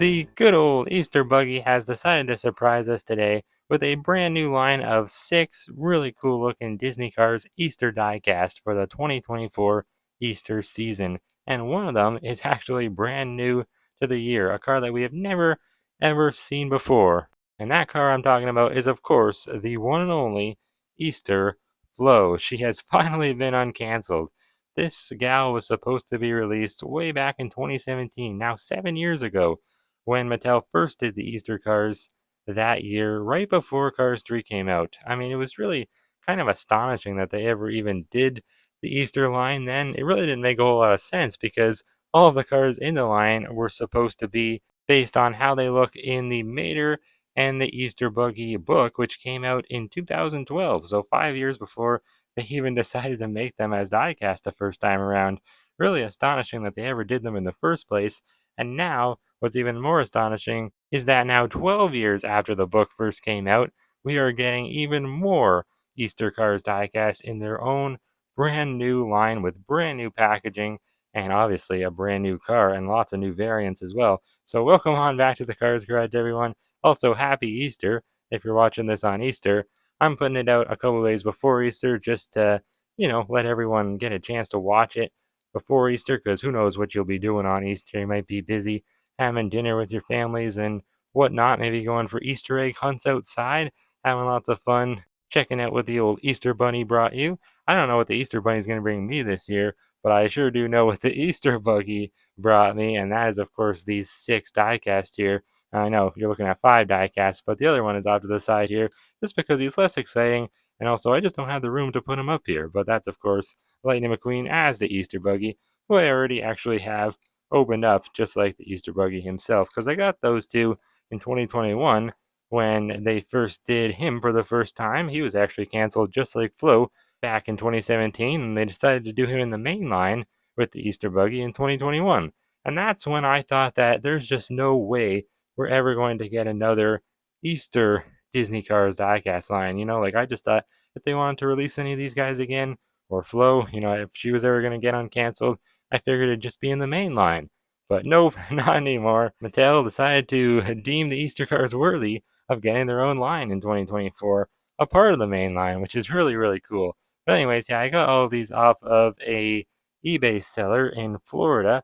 The good old Easter Buggy has decided to surprise us today with a brand new line of 6 really cool looking Disney Cars Easter diecast for the 2024 Easter season. And one of them is actually brand new to the year, a car that we have never ever seen before. And that car I'm talking about is, of course, the one and only Easter Flo. She has finally been uncanceled. This gal was supposed to be released way back in 2017, now 7 years ago, when Mattel first did the Easter cars that year, right before Cars 3 came out. I mean, it was really kind of astonishing that they ever even did the Easter line then. It really didn't make a whole lot of sense because all of the cars in the line were supposed to be based on how they look in the Mater and the Easter Buggy book, which came out in 2012, so 5 years before they even decided to make them as diecast the first time around. Really astonishing that they ever did them in the first place. And now, what's even more astonishing is that now 12 years after the book first came out, we are getting even more Easter Cars diecast in their own brand new line with brand new packaging and obviously a brand new car and lots of new variants as well. So welcome on back to the Cars Garage, everyone. Also, happy Easter if you're watching this on Easter. I'm putting it out a couple days before Easter just to, let everyone get a chance to watch it before Easter, because who knows what you'll be doing on Easter. You might be busy having dinner with your families and whatnot, maybe going for Easter egg hunts outside, having lots of fun, checking out what the old Easter Bunny brought you. I don't know what the Easter Bunny's going to bring me this year, but I sure do know what the Easter Buggy brought me, and that is, of course, these 6 diecast here. I know you're looking at 5 diecasts, but the other one is off to the side here just because he's less exciting, and also I just don't have the room to put him up here. But that's, of course, Lightning McQueen as the Easter Buggy, who I already actually have opened up, just like the Easter Buggy himself, because I got those two in 2021 when they first did him for the first time. He was actually canceled just like Flo back in 2017, and they decided to do him in the main line with the Easter Buggy in 2021. And that's when I thought that there's just no way we're ever going to get another Easter Disney Cars diecast line. Like I just thought if they wanted to release any of these guys again, or Flo, if she was ever going to get uncanceled, I figured it'd just be in the main line. But nope, not anymore. Mattel decided to deem the Easter cars worthy of getting their own line in 2024, a part of the main line, which is really, really cool. But anyways, yeah, I got all of these off of a eBay seller in Florida,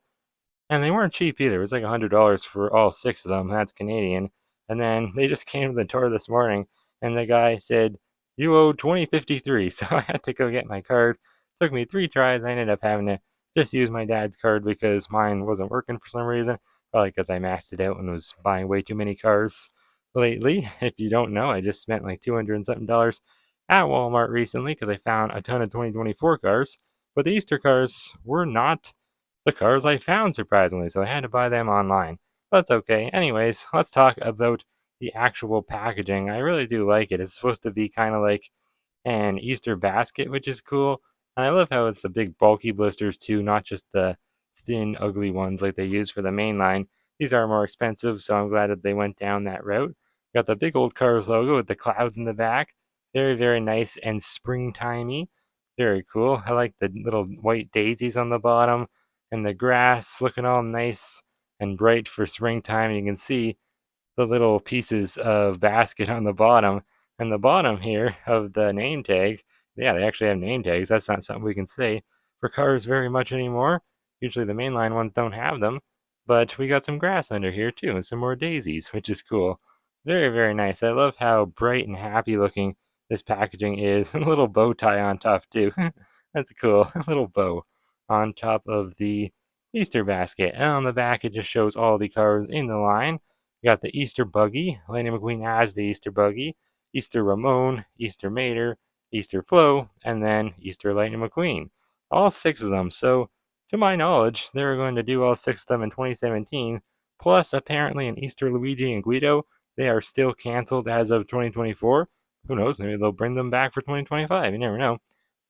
and they weren't cheap either. It was like $100 for all 6 of them. That's Canadian. And then they just came to the door this morning, and the guy said, "You owe 2053." So I had to go get my card. Took me 3 tries. I ended up having to just use my dad's card because mine wasn't working for some reason. Probably because I maxed it out and was buying way too many cars lately. If you don't know, I just spent like 200 and something dollars at Walmart recently because I found a ton of 2024 cars. But the Easter cars were not the cars I found, surprisingly, so I had to buy them online. But that's okay. Anyways, let's talk about the actual packaging. I really do like it. It's supposed to be kind of like an Easter basket, which is cool. And I love how it's the big bulky blisters too, not just the thin, ugly ones like they use for the main line. These are more expensive, so I'm glad that they went down that route. Got the big old Cars logo with the clouds in the back. Very, very nice and springtimey. Very cool. I like the little white daisies on the bottom and the grass looking all nice and bright for springtime. You can see the little pieces of basket on the bottom. And the bottom here of the name tag, yeah, they actually have name tags. That's not something we can say for cars very much anymore. Usually the mainline ones don't have them. But we got some grass under here too, and some more daisies, which is cool. Very, very nice. I love how bright and happy looking this packaging is. And a little bow tie on top too. That's cool. A little bow on top of the Easter basket. And on the back, it just shows all the cars in the line. You got the Easter Buggy, Lightning McQueen as the Easter Buggy, Easter Ramone, Easter Mater, Easter Flo, and then Easter Lightning McQueen. All 6 of them. So, to my knowledge, they were going to do all 6 of them in 2017. Plus, apparently, in Easter Luigi and Guido, they are still canceled as of 2024. Who knows? Maybe they'll bring them back for 2025. You never know.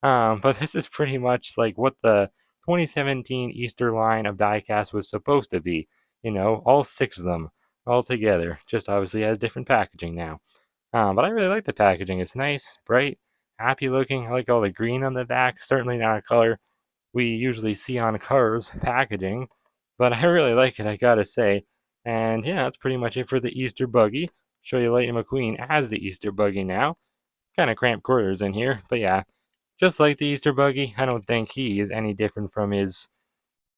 But this is pretty much like what the 2017 Easter line of diecast was supposed to be. All 6 of them all together. Just obviously has different packaging now. But I really like the packaging. It's nice, bright, happy looking. I like all the green on the back. Certainly not a color we usually see on cars packaging, but I really like it, I gotta say. And yeah, that's pretty much it for the Easter Buggy. Show you Lightning McQueen as the Easter Buggy now. Kind of cramped quarters in here, but yeah, just like the Easter Buggy, I don't think he is any different from his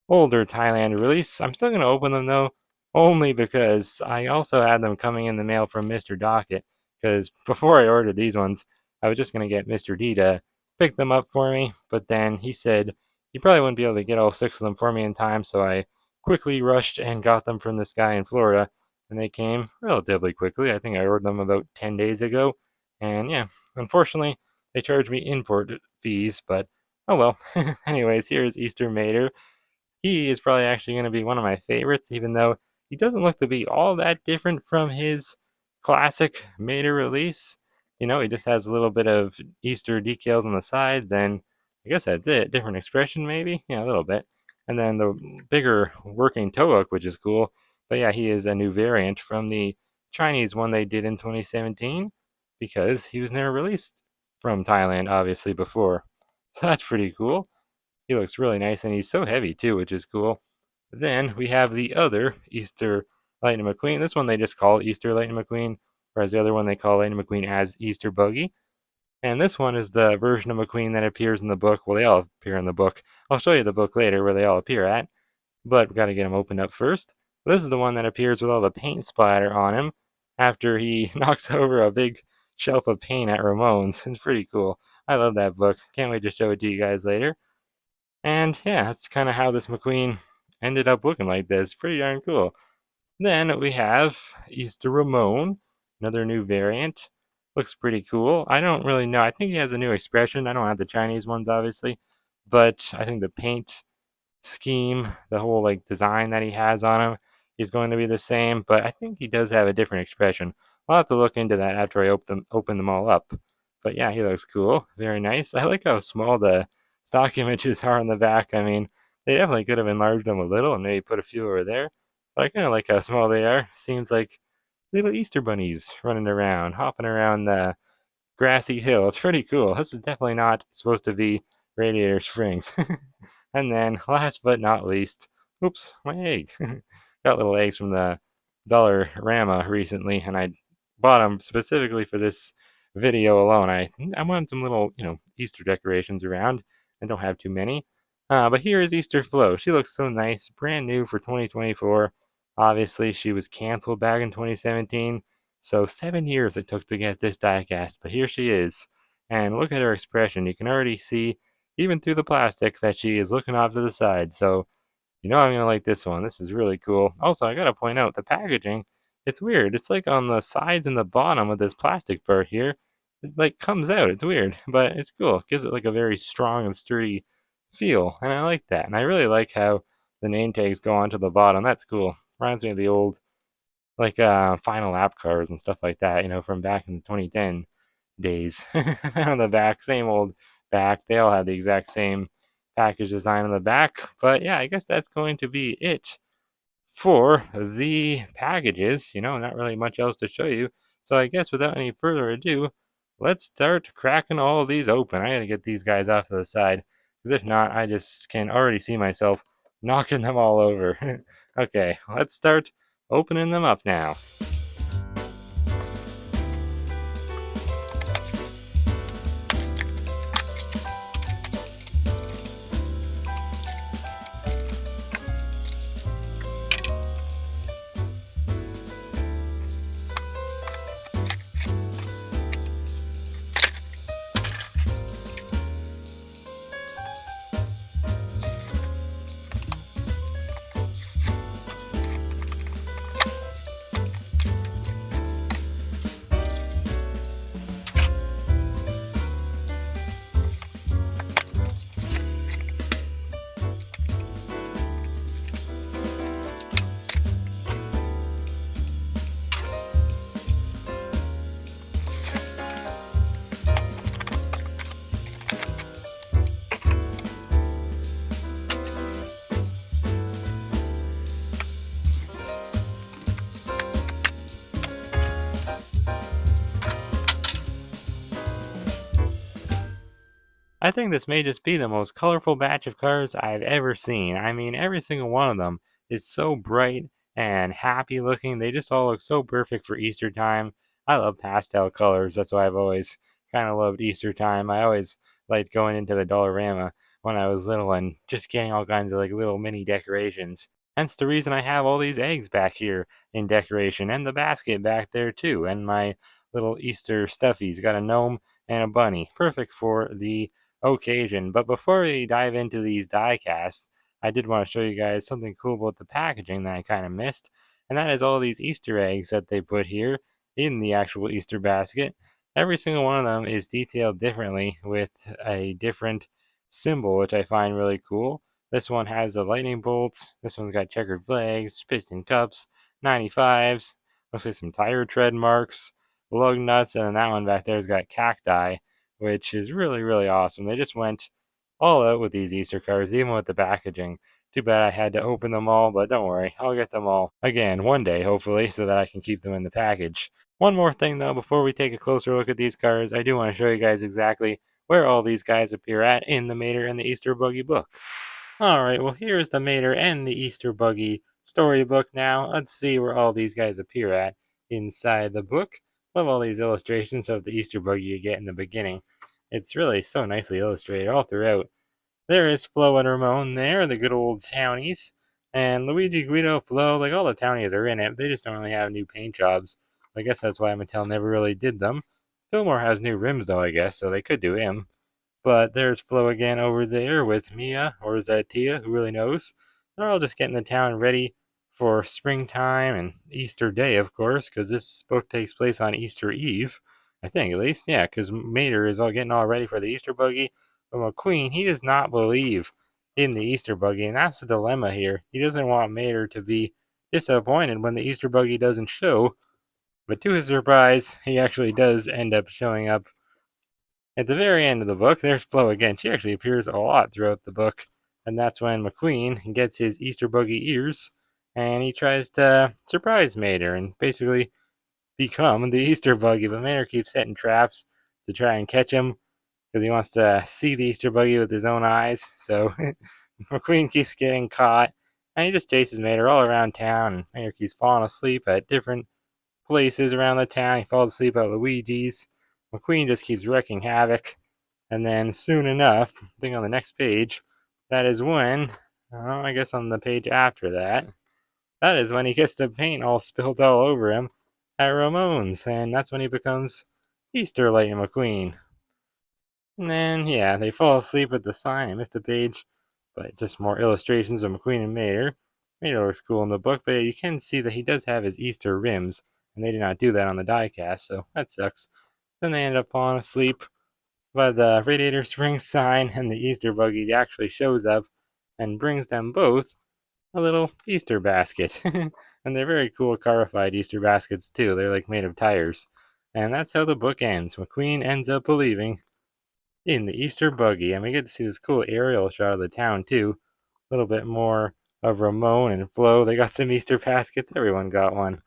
older Thailand release. I'm still going to open them though, only because I also had them coming in the mail from Mr. Docket. Because before I ordered these ones, I was just going to get Mr. D to pick them up for me, but then he said he probably wouldn't be able to get all six of them for me in time, so I quickly rushed and got them from this guy in Florida, and they came relatively quickly. I think I ordered them about 10 days ago, and yeah, unfortunately, they charged me import fees, but oh well. Anyways, here's Easter Mater. He is probably actually going to be one of my favorites, even though he doesn't look to be all that different from his classic Mater release. You know, he just has a little bit of Easter decals on the side. Then I guess that's it. Different expression, maybe? Yeah, a little bit. And then the bigger working toe hook, which is cool. But yeah, he is a new variant from the Chinese one they did in 2017 because he was never released from Thailand, obviously, before. So that's pretty cool. He looks really nice, and he's so heavy too, which is cool. Then we have the other Easter Lightning McQueen. This one they just call Easter Lightning McQueen, whereas the other one they call Lightning McQueen as Easter Buggy. And this one is the version of McQueen that appears in the book. Well, they all appear in the book. I'll show you the book later where they all appear at, but we got to get them opened up first. This is the one that appears with all the paint splatter on him after he knocks over a big shelf of paint at Ramone's. It's pretty cool. I love that book. Can't wait to show it to you guys later. And yeah, that's kind of how this McQueen ended up looking like this. Pretty darn cool. Then we have Easter Ramone, another new variant. Looks pretty cool. I don't really know. I think he has a new expression. I don't have the Chinese ones, obviously, but I think the paint scheme, the whole like design that he has on him is going to be the same, but I think he does have a different expression. I'll have to look into that after I open them all up. But yeah, he looks cool. Very nice. I like how small the stock images are on the back. I mean, they definitely could have enlarged them a little and maybe put a few over there. But I kind of like how small they are. Seems like little Easter bunnies running around, hopping around the grassy hill. It's pretty cool. This is definitely not supposed to be Radiator Springs. And then, last but not least, oops, my egg. Got little eggs from the Dollarama recently, and I bought them specifically for this video alone. I wanted some little, Easter decorations around. I don't have too many. But here is Easter Flo. She looks so nice, brand new for 2024. Obviously, she was canceled back in 2017. So 7 years it took to get this diecast, but here she is. And look at her expression. You can already see, even through the plastic, that she is looking off to the side. So, I'm going to like this one. This is really cool. Also, I got to point out the packaging. It's weird. It's like on the sides and the bottom of this plastic part here. It like comes out. It's weird, but it's cool. It gives it like a very strong and sturdy feel. And I like that. And I really like how the name tags go onto the bottom. That's cool. Reminds me of the old like final lap cars and stuff like that, from back in the 2010 days. On the back, same old back. They all had the exact same package design on the back. But yeah, I guess that's going to be it for the packages. Not really much else to show you. So I guess without any further ado, let's start cracking all of these open. I gotta get these guys off to the side, because if not, I just can already see myself knocking them all over. Okay, let's start opening them up now. I think this may just be the most colorful batch of cars I've ever seen. I mean, every single one of them is so bright and happy looking. They just all look so perfect for Easter time. I love pastel colors. That's why I've always kind of loved Easter time. I always liked going into the Dollarama when I was little and just getting all kinds of like little mini decorations. Hence the reason I have all these eggs back here in decoration, and the basket back there too, and my little Easter stuffies. Got a gnome and a bunny. Perfect for the occasion. But before we dive into these die casts, I did want to show you guys something cool about the packaging that I kind of missed, and that is all these Easter eggs that they put here in the actual Easter basket. Every single one of them is detailed differently with a different symbol, which I find really cool. This one has the lightning bolts. This one's got checkered flags, piston cups, 95s, looks like some tire tread marks, lug nuts, and then that one back there's got cacti, which is really, really awesome. They just went all out with these Easter cards, even with the packaging. Too bad I had to open them all, but don't worry, I'll get them all again one day, hopefully, so that I can keep them in the package. One more thing though, before we take a closer look at these cards, I do want to show you guys exactly where all these guys appear at in the Mater and the Easter Buggy book. Alright, well here's the Mater and the Easter Buggy storybook now. Let's see where all these guys appear at inside the book. Love all these illustrations of the Easter Buggy you get in the beginning. It's really so nicely illustrated all throughout. There is Flo and Ramone there, the good old townies. And Luigi, Guido, Flo, like all the townies are in it. They just don't really have new paint jobs. I guess that's why Mattel never really did them. Fillmore has new rims though, I guess, so they could do him. But there's Flo again over there with Mia, or is that Tia? Who really knows? They're all just getting the town ready for springtime and Easter Day, of course, because this book takes place on Easter Eve. I think, at least. Yeah, because Mater is all getting all ready for the Easter Buggy. But McQueen, he does not believe in the Easter Buggy, and that's the dilemma here. He doesn't want Mater to be disappointed when the Easter Buggy doesn't show. But to his surprise, he actually does end up showing up at the very end of the book. There's Flo again. She actually appears a lot throughout the book. And that's when McQueen gets his Easter Buggy ears and he tries to surprise Mater and basically become the Easter Buggy. But Mater keeps setting traps to try and catch him because he wants to see the Easter Buggy with his own eyes. So McQueen keeps getting caught and he just chases Mater all around town. And Mater keeps falling asleep at different places around the town. He falls asleep at Luigi's. McQueen just keeps wrecking havoc. And then soon enough, I think on the next page, that is when, I guess on the page after that, that is when he gets the paint all spilled all over him at Ramone's. And that's when he becomes Easter Lightning McQueen. And then, yeah, they fall asleep at the sign. I missed a page, but just more illustrations of McQueen and Mater. Mater looks cool in the book, but you can see that he does have his Easter rims, and they did not do that on the die cast, so that sucks. Then they end up falling asleep by the Radiator Springs sign, and the Easter Buggy actually shows up and brings them both a little Easter basket. And they're very cool carified Easter baskets, too. They're like made of tires. And that's how the book ends. McQueen ends up believing in the Easter Buggy, and we get to see this cool aerial shot of the town too. A little bit more of Ramone and Flo. They got some Easter baskets. Everyone got one.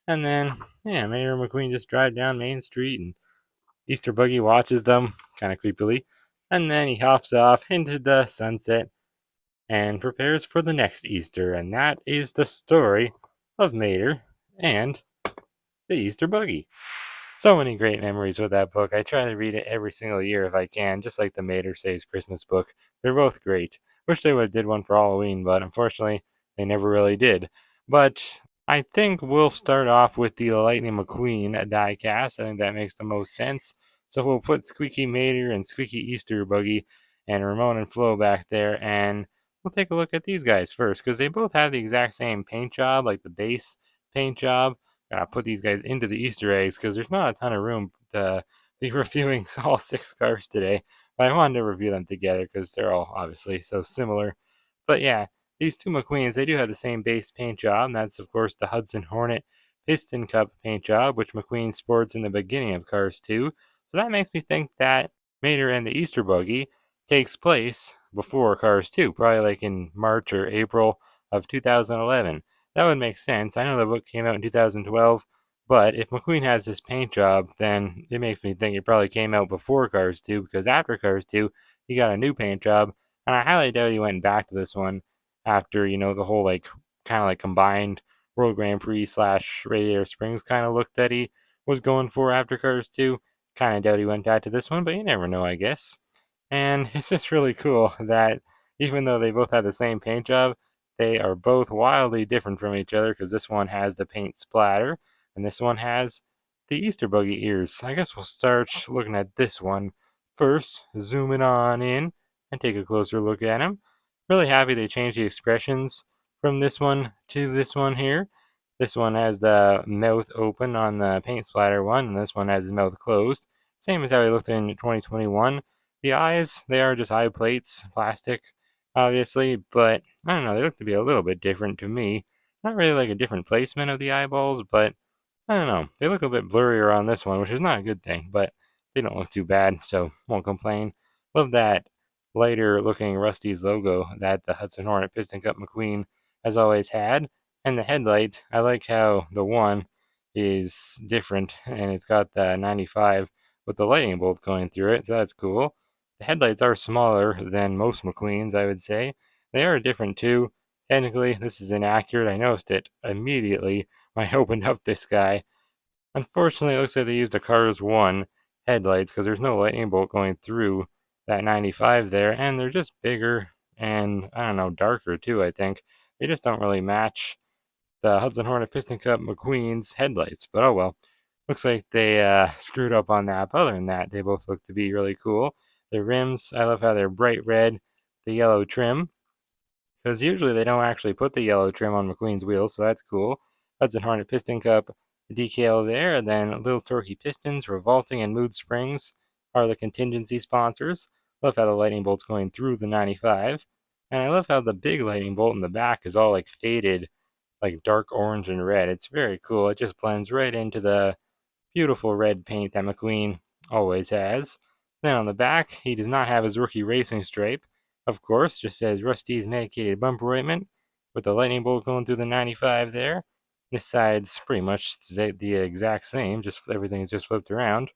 And then, yeah, Mayor McQueen just drive down Main Street, and Easter Buggy watches them, kind of creepily. And then he hops off into the sunset and prepares for the next Easter. And that is the story of Mater and the Easter Buggy. So many great memories with that book. I try to read it every single year if I can, just like the Mater Saves Christmas book. They're both great. Wish they would have did one for Halloween, but unfortunately, they never really did. But I think we'll start off with the Lightning McQueen die cast. I think that makes the most sense. So we'll put Squeaky Mater and Squeaky Easter Buggy and Ramone and Flo back there, and we'll take a look at these guys first, because they both have the exact same paint job, like the base paint job. Put these guys into the Easter eggs because there's not a ton of room to be reviewing all six cars today. But I wanted to review them together because they're all obviously so similar. But yeah, these two McQueens, they do have the same base paint job, and that's of course the Hudson Hornet Piston Cup paint job, which McQueen sports in the beginning of Cars 2. So that makes me think that Mater and the Easter Buggy takes place before Cars 2, probably like in March or April of 2011. That would make sense. I know the book came out in 2012, but if McQueen has this paint job, then it makes me think it probably came out before Cars 2, because after Cars 2, he got a new paint job, and I highly doubt he went back to this one after, the whole, like, kind of like combined World Grand Prix slash Radiator Springs kind of look that he was going for after Cars 2. Kind of doubt he went back to this one, but you never know, I guess. And it's just really cool that even though they both have the same paint job, they are both wildly different from each other because this one has the paint splatter and this one has the Easter Buggy ears. I guess we'll start looking at this one first, zooming on in and take a closer look at him. Really happy they changed the expressions from this one to this one here. This one has the mouth open on the paint splatter one, and this one has his mouth closed. Same as how he looked in 2021. The eyes, they are just eye plates, plastic, obviously, but I don't know, they look to be a little bit different to me. Not really like a different placement of the eyeballs, but I don't know. They look a bit blurrier on this one, which is not a good thing, but they don't look too bad, so won't complain. Love that lighter looking Rusty's logo that the Hudson Hornet Piston Cup McQueen has always had. And the headlight, I like how the one is different and it's got the 95 with the lightning bolt going through it, so that's cool. The headlights are smaller than most McQueens, I would say. They are different too. Technically, this is inaccurate. I noticed it immediately when I opened up this guy. Unfortunately, it looks like they used a Cars 1 headlights because there's no lightning bolt going through that 95 there, and they're just bigger and, I don't know, darker too, I think. They just don't really match the Hudson Hornet Piston Cup McQueen's headlights, but oh well. Looks like they screwed up on that, but other than that, they both look to be really cool. The rims, I love how they're bright red, the yellow trim, because usually they don't actually put the yellow trim on McQueen's wheels, so that's cool. Hudson Hornet Piston Cup decal there, and then Little Torquey Pistons, Revolting, and Mood Springs are the contingency sponsors. Love how the lightning bolt's going through the 95, and I love how the big lightning bolt in the back is all like faded, like dark orange and red. It's very cool. It just blends right into the beautiful red paint that McQueen always has. Then on the back, he does not have his rookie racing stripe. Of course, just says Rusty's medicated bumper ointment with the lightning bolt going through the 95 there. This side's pretty much the exact same, just everything's just flipped around.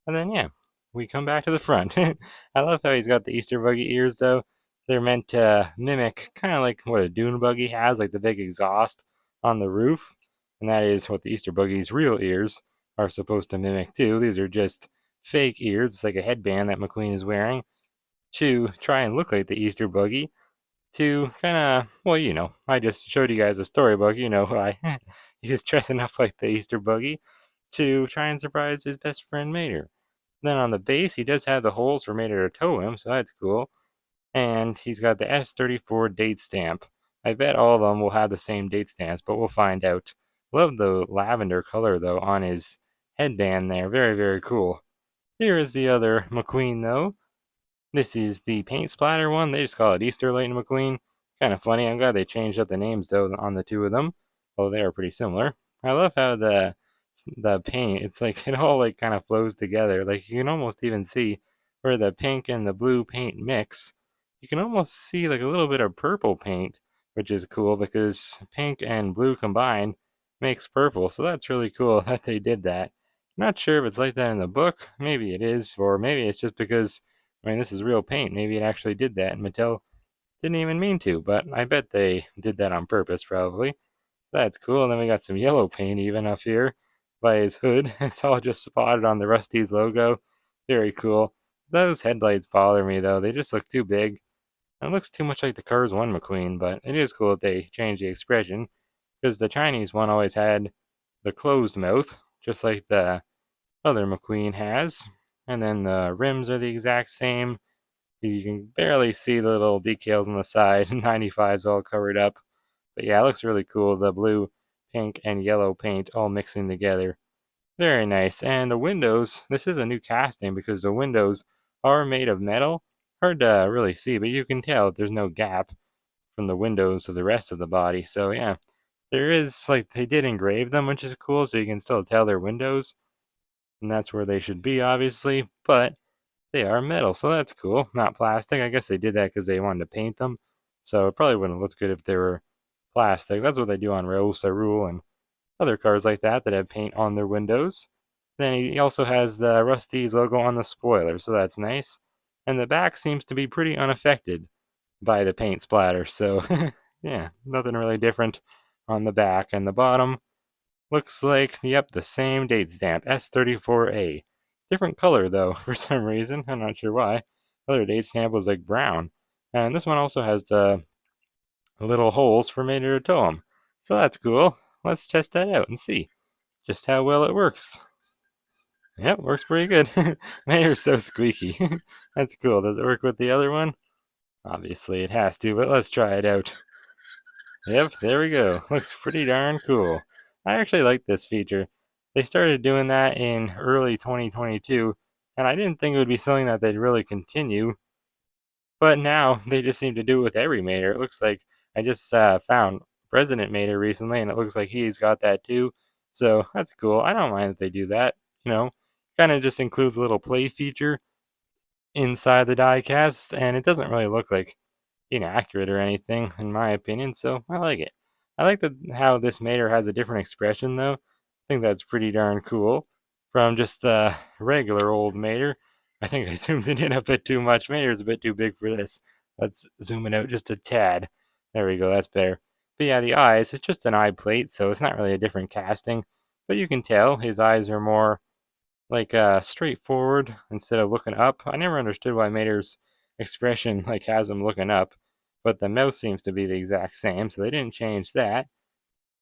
And then, yeah, we come back to the front. I love how he's got the Easter Buggy ears, though. They're meant to mimic kind of like what a dune buggy has, like the big exhaust on the roof. And that is what the Easter Buggy's real ears are supposed to mimic, too. These are just fake ears. It's like a headband that McQueen is wearing to try and look like the Easter Buggy. To kind of, well, you know, I just showed you guys a storybook. You know why. He's dressing up like the Easter Buggy to try and surprise his best friend Mater. Then on the base, he does have the holes for Mater to tow him, so that's cool. And he's got the S34 date stamp. I bet all of them will have the same date stamps, but we'll find out. Love the lavender color, though, on his headband there. Very, very cool. Here is the other McQueen, though. This is the paint splatter one. They just call it Easter Lightning McQueen. Kind of funny. I'm glad they changed up the names, though, on the two of them. Well, they are pretty similar. I love how the paint, it's like it all like kind of flows together. Like you can almost even see where the pink and the blue paint mix. You can almost see like a little bit of purple paint, which is cool because pink and blue combined makes purple. So that's really cool that they did that. Not sure if it's like that in the book. Maybe it is, or maybe it's just because I mean this is real paint. Maybe it actually did that, and Mattel didn't even mean to. But I bet they did that on purpose, probably. That's cool. And then we got some yellow paint even up here by his hood. It's all just spotted on the Rusty's logo. Very cool. Those headlights bother me though. They just look too big. It looks too much like the Cars 1 McQueen, but it is cool that they changed the expression because the Chinese one always had the closed mouth, just like the other McQueen has. And then the rims are the exact same. You can barely see the little decals on the side. 95's all covered up. But yeah, it looks really cool. The blue, pink, and yellow paint all mixing together. Very nice. And the windows, this is a new casting because the windows are made of metal. Hard to really see, but you can tell there's no gap from the windows to the rest of the body. So yeah, there is, like, they did engrave them, which is cool, so you can still tell they're windows. And that's where they should be, obviously. But they are metal, so that's cool. Not plastic. I guess they did that because they wanted to paint them. So it probably wouldn't look good if they were plastic. That's what they do on Raoul Rule and other cars like that that have paint on their windows. Then he also has the Rusty's logo on the spoiler, so that's nice. And the back seems to be pretty unaffected by the paint splatter, so yeah, nothing really different on the back, and the bottom looks like, yep, the same date stamp, S34A. Different color though, for some reason. I'm not sure why. The other date stamp was like brown. And this one also has the little holes for Mater to tow them. So that's cool. Let's test that out and see just how well it works. Yep, works pretty good. Mater's so squeaky. That's cool. Does it work with the other one? Obviously it has to, but let's try it out. Yep, there we go. Looks pretty darn cool. I actually like this feature. They started doing that in early 2022, and I didn't think it would be something that they'd really continue. But now they just seem to do it with every Mater. It looks like I just found President Mater recently, and it looks like he's got that too. So that's cool. I don't mind that they do that. You know, kind of just includes a little play feature inside the diecast, and it doesn't really look like inaccurate or anything, in my opinion, so I like it. I like how this Mater has a different expression, though. I think that's pretty darn cool. From just the regular old Mater. I think I zoomed it in a bit too much. Mater's a bit too big for this. Let's zoom it out just a tad. There we go, that's better. But yeah, the eyes, it's just an eye plate, so it's not really a different casting. But you can tell his eyes are more like straightforward instead of looking up. I never understood why Mater's expression like has him looking up, but the mouth seems to be the exact same, so they didn't change that.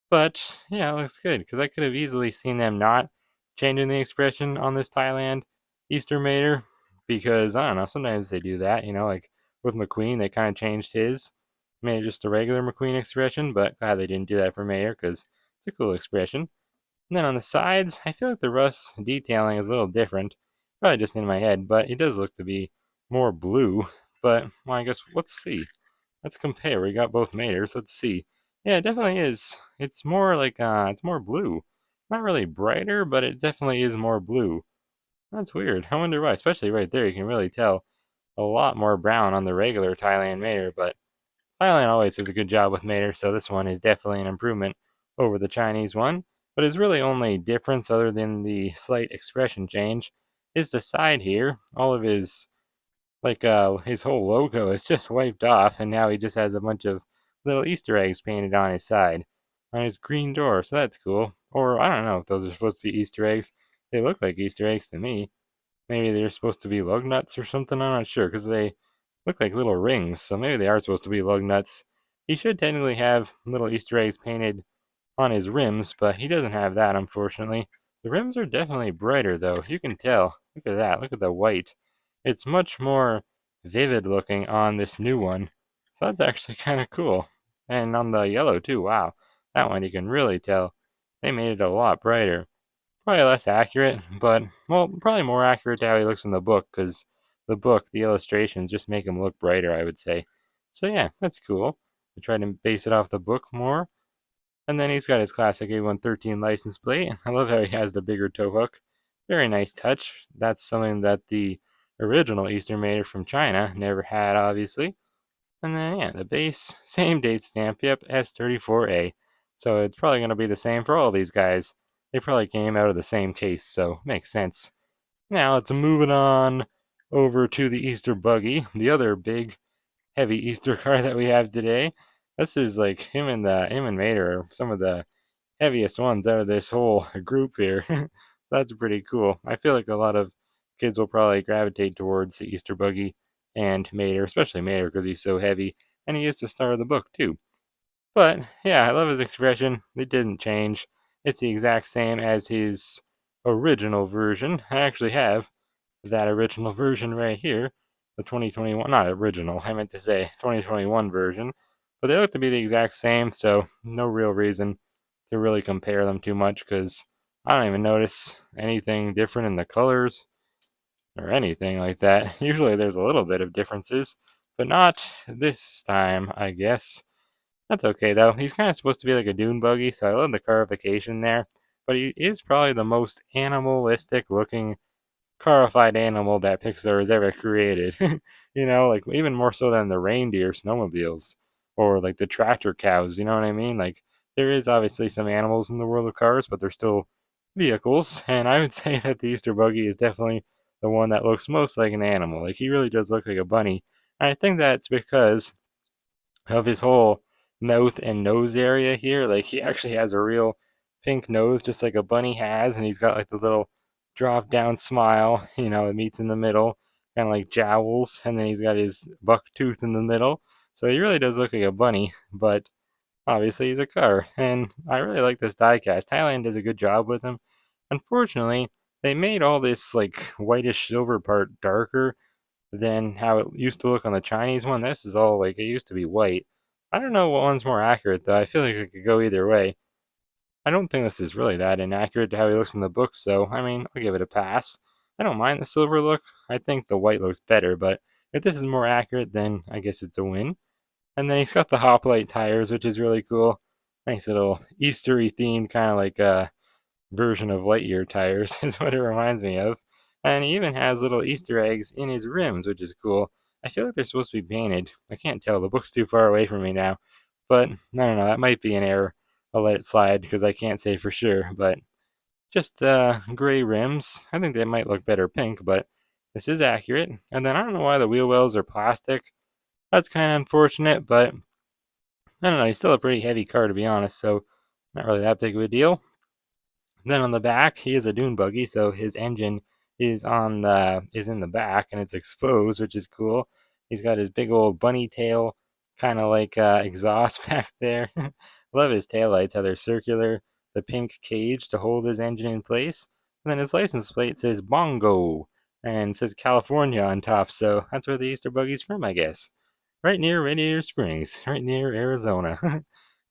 But yeah, it looks good because I could have easily seen them not changing the expression on this Thailand Easter Mater because I don't know. Sometimes they do that, like with McQueen, they kind of changed his, made it just a regular McQueen expression. But glad they didn't do that for Mater because it's a cool expression. And then on the sides, I feel like the rust detailing is a little different. Probably just in my head, but it does look to be more blue. But, well, I guess, let's see. Let's compare. We got both Maters. Let's see. Yeah, it definitely is. It's more like, it's more blue. Not really brighter, but it definitely is more blue. That's weird. I wonder why. Especially right there, you can really tell a lot more brown on the regular Thailand Mater, but Thailand always does a good job with Mater, so this one is definitely an improvement over the Chinese one. But his really only difference, other than the slight expression change, is the side here. All of his whole logo is just wiped off, and now he just has a bunch of little Easter eggs painted on his side, on his green door. So that's cool. Or I don't know if those are supposed to be Easter eggs. They look like Easter eggs to me. Maybe they're supposed to be lug nuts or something. I'm not sure because they look like little rings. So maybe they are supposed to be lug nuts. He should technically have little Easter eggs painted on his rims, but he doesn't have that, unfortunately. The rims are definitely brighter, though. You can tell. Look at that. Look at the white. It's much more vivid looking on this new one. So that's actually kind of cool. And on the yellow, too. Wow. That one you can really tell. They made it a lot brighter. Probably less accurate, but, well, probably more accurate to how he looks in the book, because the book, the illustrations just make him look brighter, I would say. So yeah, that's cool. I tried to base it off the book more. And then he's got his classic A113 license plate. I love how he has the bigger tow hook. Very nice touch. That's something that the original Easter Mater from China never had, obviously. And then, yeah, the base, same date stamp. Yep, S34A. So it's probably going to be the same for all these guys. They probably came out of the same case, so makes sense. Now let's move it on over to the Easter Buggy, the other big, heavy Easter car that we have today. This is like him and Mater are some of the heaviest ones out of this whole group here. That's pretty cool. I feel like a lot of kids will probably gravitate towards the Easter Buggy and Mater, especially Mater because he's so heavy, and he is the star of the book too. But yeah, I love his expression. It didn't change. It's the exact same as his original version. I actually have that original version right here, the 2021, not original, I meant to say 2021 version. But they look to be the exact same, so no real reason to really compare them too much because I don't even notice anything different in the colors or anything like that. Usually there's a little bit of differences, but not this time, I guess. That's okay though. He's kind of supposed to be like a dune buggy, so I love the carification there. But he is probably the most animalistic looking carified animal that Pixar has ever created. Like even more so than the reindeer snowmobiles or like the tractor cows, you know what I mean? Like there is obviously some animals in the world of cars, but they're still vehicles. And I would say that the Easter Buggy is definitely the one that looks most like an animal. Like he really does look like a bunny. And I think that's because of his whole mouth and nose area here. Like he actually has a real pink nose, just like a bunny has, and he's got like the little drop down smile, it meets in the middle, kind of like jowls, and then he's got his buck tooth in the middle. So he really does look like a bunny, but obviously he's a car. And I really like this diecast. Thailand does a good job with him. Unfortunately, they made all this like whitish silver part darker than how it used to look on the Chinese one. This is all like it used to be white. I don't know what one's more accurate though. I feel like it could go either way. I don't think this is really that inaccurate to how he looks in the book, so I mean, I'll give it a pass. I don't mind the silver look. I think the white looks better, but if this is more accurate, then I guess it's a win. And then he's got the hoplite tires, which is really cool. Nice little Eastery themed kind of like version of Lightyear tires is what it reminds me of. And he even has little Easter eggs in his rims, which is cool. I feel like they're supposed to be painted. I can't tell. The book's too far away from me now. But I don't know. That might be an error. I'll let it slide because I can't say for sure. But just gray rims. I think they might look better pink, but this is accurate. And then I don't know why the wheel wells are plastic. That's kind of unfortunate, but I don't know. He's still a pretty heavy car to be honest, so not really that big of a deal. Then on the back, he is a dune buggy, so his engine is in the back and it's exposed, which is cool. He's got his big old bunny tail, kind of like exhaust back there. Love his taillights, how they're circular. The pink cage to hold his engine in place, and then his license plate says Bongo and says California on top. So that's where the Easter buggy's from, I guess. Right near Radiator Springs, right near Arizona.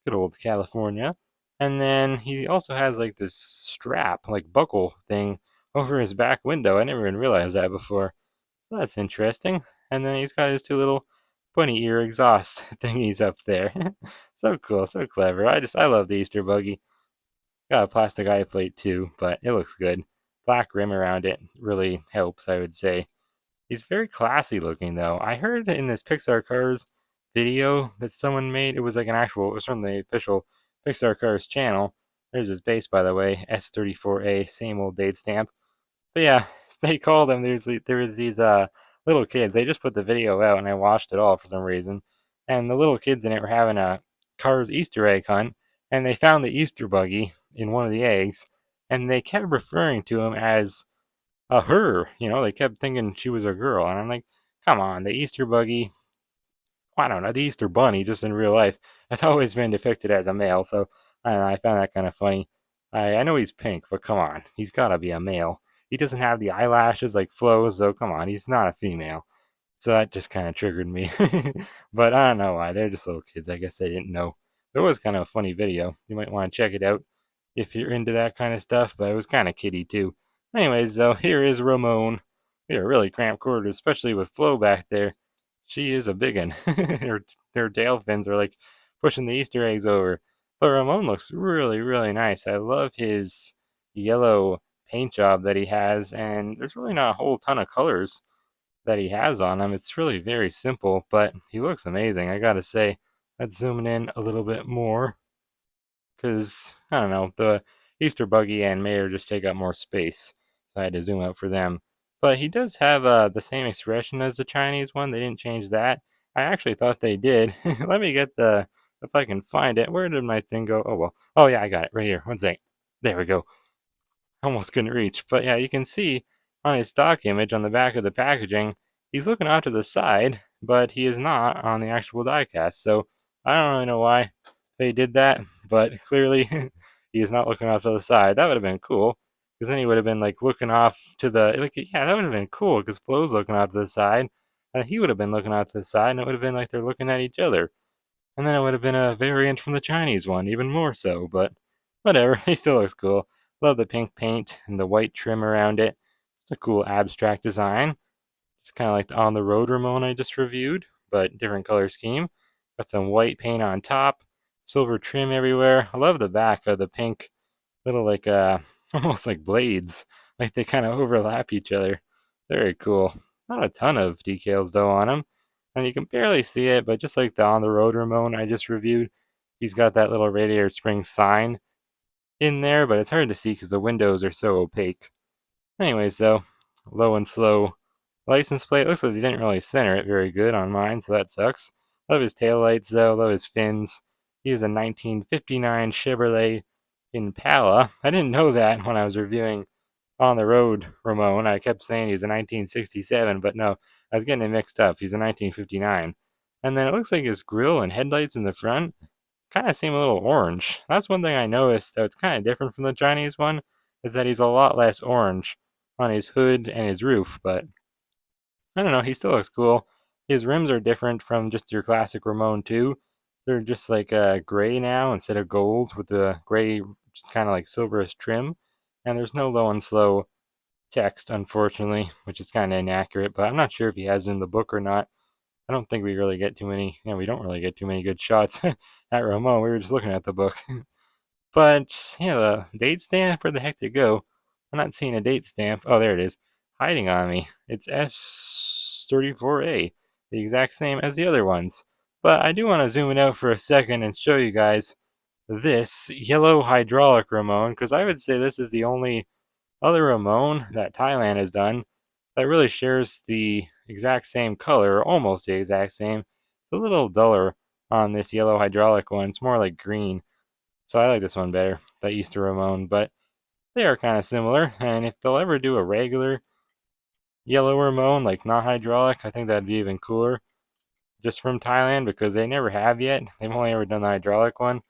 Good old California. And then he also has like this strap, like buckle thing over his back window. I never even realized that before. So that's interesting. And then he's got his two little bunny ear exhaust thingies up there. So cool, so clever. I love the Easter buggy. Got a plastic eye plate too, but it looks good. Black rim around it really helps, I would say. He's very classy looking though. I heard in this Pixar Cars video that someone made, it was like it was from the official Pixar Cars channel. There's his base, by the way, S34A, same old date stamp. But yeah, they call them. There was these little kids. They just put the video out, and I watched it all for some reason. And the little kids in it were having a Cars Easter egg hunt, and they found the Easter buggy in one of the eggs, and they kept referring to him as a her. They kept thinking she was a girl, and I'm like, come on, the Easter buggy. I don't know, the Easter bunny, just in real life, has always been depicted as a male. So I don't know, I found that kind of funny. I know he's pink, but come on, he's gotta be a male. He doesn't have the eyelashes like Flo, so come on, he's not a female. So that just kind of triggered me. But I don't know why. They're just little kids. I guess they didn't know. It was kind of a funny video. You might want to check it out if you're into that kind of stuff, but it was kind of kiddie too. Anyways, though, here is Ramone. We are really cramped quarters, especially with Flo back there. She is a big one. Her tail fins are like pushing the Easter eggs over. But Ramon looks really, really nice. I love his yellow paint job that he has, and there's really not a whole ton of colors that he has on him. It's really very simple, but he looks amazing. I gotta say, let's zoom in a little bit more because I don't know, the Easter Buggy and Mayor just take up more space, so I had to zoom out for them. But he does have the same expression as the Chinese one. They didn't change that. I actually thought they did. Let me get the if I can find it. Where did my thing go? Oh well. Oh yeah, I got it right here. One second. There we go. Almost couldn't reach. But yeah, you can see on his stock image on the back of the packaging, he's looking off to the side, but he is not on the actual diecast. So I don't really know why they did that, but clearly he is not looking off to the side. That would have been cool. Because then he would have been like looking off to the like yeah, that would have been cool because Flo's looking off to the side. And he would have been looking off to the side, and it would have been like they're looking at each other. And then it would have been a variant from the Chinese one, even more so, but whatever, he still looks cool. Love the pink paint and the white trim around it. It's a cool abstract design. It's kind of like the On the Road Ramon I just reviewed, but different color scheme. Got some white paint on top, silver trim everywhere. I love the back of the pink little like almost like blades. Like they kind of overlap each other. Very cool. Not a ton of decals though on them. And you can barely see it, but just like the On the Road Ramon I just reviewed, he's got that little radiator spring sign in there, but it's hard to see because the windows are so opaque. Anyways, though, low and slow license plate. Looks like they didn't really center it very good on mine, so that sucks. Love his taillights though, love his fins. He is a 1959 Chevrolet Impala. I didn't know that when I was reviewing On the Road Ramone. I kept saying he's a 1967, but no, I was getting it mixed up. He's a 1959. And then it looks like his grill and headlights in the front kind of seem a little orange. That's one thing I noticed that's kind of different from the Chinese one, is that he's a lot less orange on his hood and his roof, but I don't know, he still looks cool. His rims are different from just your classic Ramone too. They're just like gray now instead of gold with the gray just kind of like silverish trim. And there's no low and slow text, unfortunately, which is kind of inaccurate, but I'm not sure if he has it in the book or not. I don't think we really get too many, we don't really get too many good shots at Ramon. We were just looking at the book. But, yeah, the date stamp, where the heck did it go? I'm not seeing a date stamp. Oh, there it is. Hiding on me. It's S34A, the exact same as the other ones. But I do want to zoom it out for a second and show you guys this yellow hydraulic Ramone, because I would say this is the only other Ramone that Thailand has done that really shares the exact same color, or almost the exact same. It's a little duller on this yellow hydraulic one. It's more like green. So I like this one better, the Easter Ramone, but they are kind of similar. And if they'll ever do a regular yellow Ramone, like not hydraulic, I think that'd be even cooler. Just from Thailand, because they never have yet. They've only ever done the hydraulic one,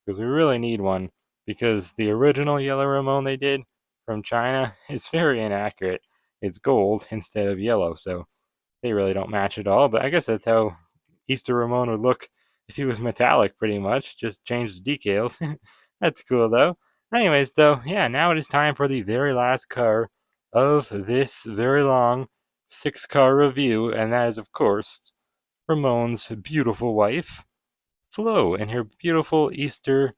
because we really need one. Because the original yellow Ramone they did from China, it's very inaccurate. It's gold instead of yellow, so they really don't match at all. But I guess that's how Easter Ramone would look if he was metallic, pretty much. Just change the decals. That's cool, though. Anyways, though, yeah, now it is time for the very last car of this very long 6 car review, and that is, of course, Ramone's beautiful wife, Flo, and her beautiful Easter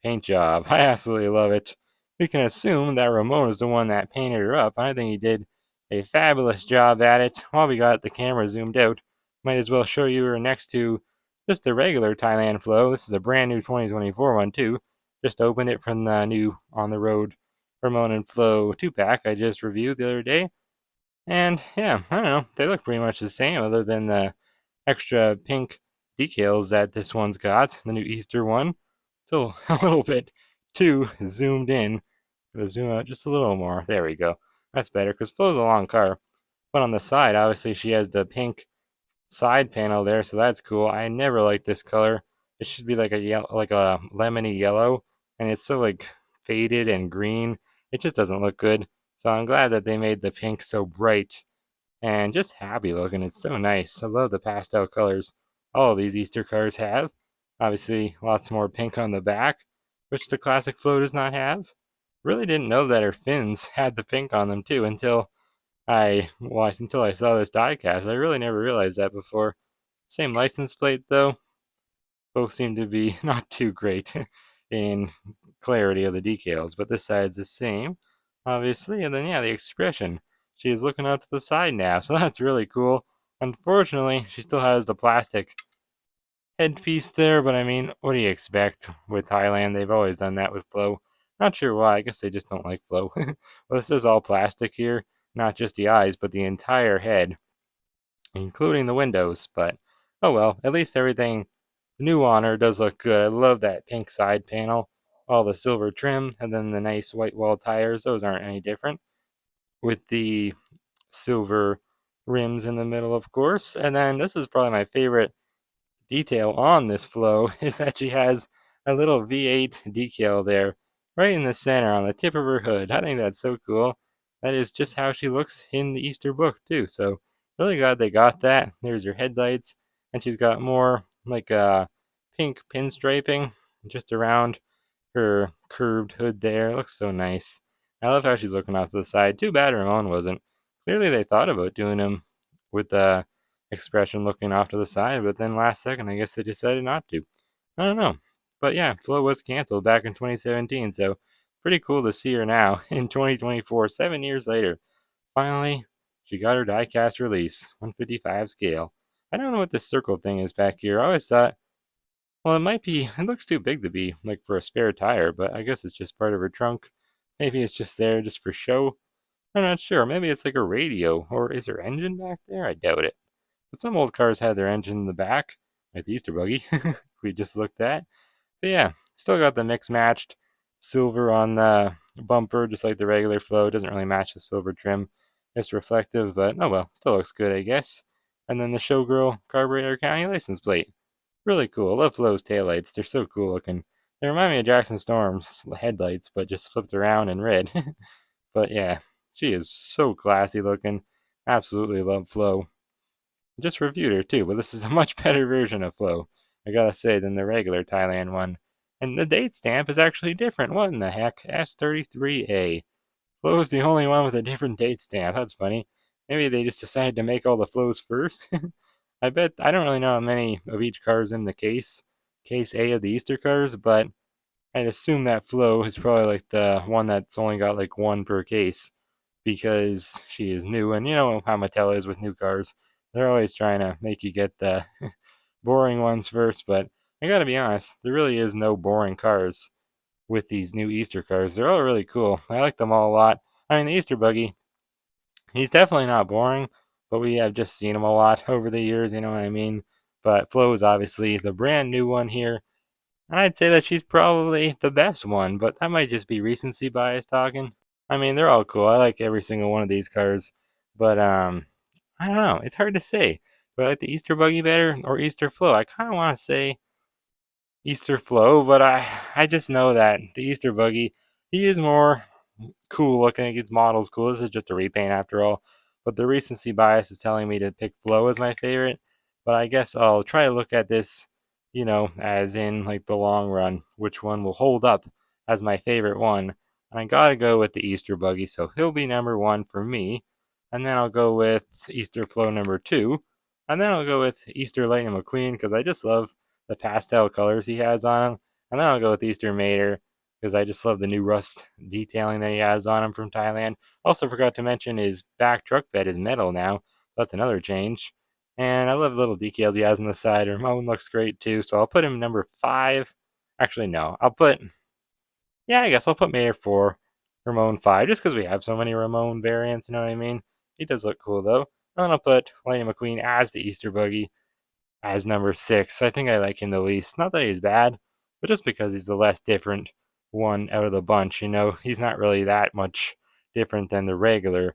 paint job. I absolutely love it. We can assume that Ramone is the one that painted her up. I think he did a fabulous job at it. While we got the camera zoomed out, might as well show you her next to just the regular Thailand Flo. This is a brand new 2024 one too. Just opened it from the new On the Road Ramone and Flo 2-pack I just reviewed the other day. And yeah, I don't know, they look pretty much the same other than the extra pink decals that this one's got, the new Easter one. Still a little bit too zoomed in. Gonna zoom out just a little more. There we go. That's better because Flo's a long car. But on the side, obviously, she has the pink side panel there, so that's cool. I never liked this color. It should be like a yellow, like a lemony yellow, and it's so like faded and green. It just doesn't look good. So I'm glad that they made the pink so bright and just happy looking. It's so nice. I love the pastel colors all of these Easter cars have. Obviously, lots more pink on the back, which the classic Flo does not have. Really didn't know that her fins had the pink on them too until I saw this diecast. I really never realized that before. Same license plate though. Both seem to be not too great in clarity of the decals, but this side's the same, obviously. And then yeah, the expression. She is looking out to the side now, so that's really cool. Unfortunately, she still has the plastic headpiece there, but I mean, what do you expect with Thailand? They've always done that with Flo. Not sure why. I guess they just don't like Flo. Well, this is all plastic here, not just the eyes, but the entire head, including the windows. But oh well, at least everything new on her does look good. I love that pink side panel, all the silver trim, and then the nice white wall tires. Those aren't any different, with the silver rims in the middle, of course. And then this is probably my favorite detail on this Flo is that she has a little V8 decal there, right in the center on the tip of her hood. I think that's so cool. That is just how she looks in the Easter book too. So really glad they got that. There's her headlights, and she's got more like pink pinstriping just around her curved hood there. It looks so nice. I love how she's looking off to the side. Too bad Ramon wasn't. Clearly they thought about doing him with the expression looking off to the side, but then last second I guess they decided not to. I don't know. But yeah, Flo was canceled back in 2017, so pretty cool to see her now in 2024, 7 years later. Finally, she got her diecast release, 155 scale. I don't know what this circle thing is back here. I always thought, well, it looks too big to be like for a spare tire, but I guess it's just part of her trunk. Maybe it's just there just for show. I'm not sure. Maybe it's like a radio, or is her engine back there? I doubt it. But some old cars had their engine in the back. like the Easter Buggy we just looked at. But yeah, still got the mix matched silver on the bumper, just like the regular Flo. Doesn't really match the silver trim. It's reflective, but oh well, still looks good, I guess. And then the Showgirl carburetor county license plate. Really cool. I love Flo's taillights. They're so cool looking. They remind me of Jackson Storm's headlights, but just flipped around in red. But yeah, she is so classy looking. Absolutely love Flo. Just reviewed her too, but this is a much better version of Flo, I gotta say, than the regular Thailand one. And the date stamp is actually different. What in the heck? S33A. Flo's the only one with a different date stamp. That's funny. Maybe they just decided to make all the Flo's first. I bet I don't really know how many of each car is in the case A of the Easter cars, but I'd assume that Flo is probably like the one that's only got like one per case because she is new, and you know how Mattel is with new cars. They're always trying to make you get the boring ones first, but I gotta be honest, there really is no boring cars with these new Easter cars. They're all really cool. I like them all a lot. I mean, the Easter Buggy, he's definitely not boring, but we have just seen him a lot over the years, you know what I mean? But Flo is obviously the brand new one here. I'd say that she's probably the best one, but that might just be recency bias talking. I mean, they're all cool. I like every single one of these cars, but I don't know. It's hard to say. Do I like the Easter Buggy better or Easter Flo? I kind of want to say Easter Flo, but I just know that the Easter Buggy, he is more cool looking. His model's cool. This is just a repaint after all. But the recency bias is telling me to pick Flo as my favorite. But I guess I'll try to look at this, as in like the long run, which one will hold up as my favorite one. And I gotta go with the Easter Buggy, so he'll be number one for me. And then I'll go with Easter Flo number two. And then I'll go with Easter Lightning McQueen because I just love the pastel colors he has on him. And then I'll go with Easter Mater because I just love the new rust detailing that he has on him from Thailand. Also forgot to mention his back truck bed is metal now. That's another change. And I love the little decals he has on the side. Ramone looks great too, so I'll put him number five. Actually, no. I guess I'll put Mater 4, Ramone 5, just because we have so many Ramone variants, you know what I mean? He does look cool though. And then I'll put Lightning McQueen as the Easter Buggy as number 6. I think I like him the least. Not that he's bad, but just because he's the less different one out of the bunch. He's not really that much different than the regular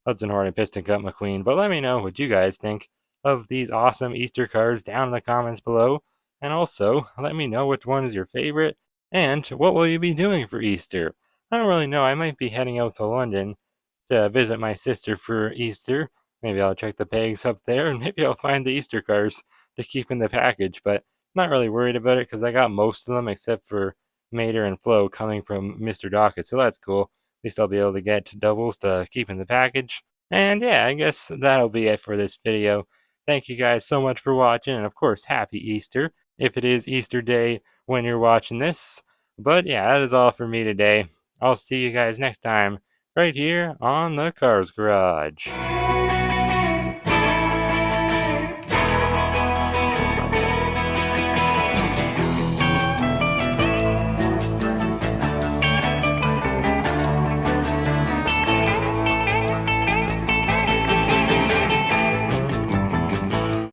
Hudson Horn and Piston Cup McQueen. But let me know what you guys think of these awesome Easter cars down in the comments below. And also, let me know which one is your favorite and what will you be doing for Easter. I don't really know. I might be heading out to London to visit my sister for Easter. Maybe I'll check the pegs up there and maybe I'll find the Easter cars to keep in the package. But I'm not really worried about it because I got most of them except for Mater and Flo coming from Mr. Docket. So that's cool. At least I'll be able to get doubles to keep in the package. And yeah, I guess that'll be it for this video. Thank you guys so much for watching, and of course, happy Easter, if it is Easter Day when you're watching this. But yeah, that is all for me today. I'll see you guys next time, right here on the Cars Garage.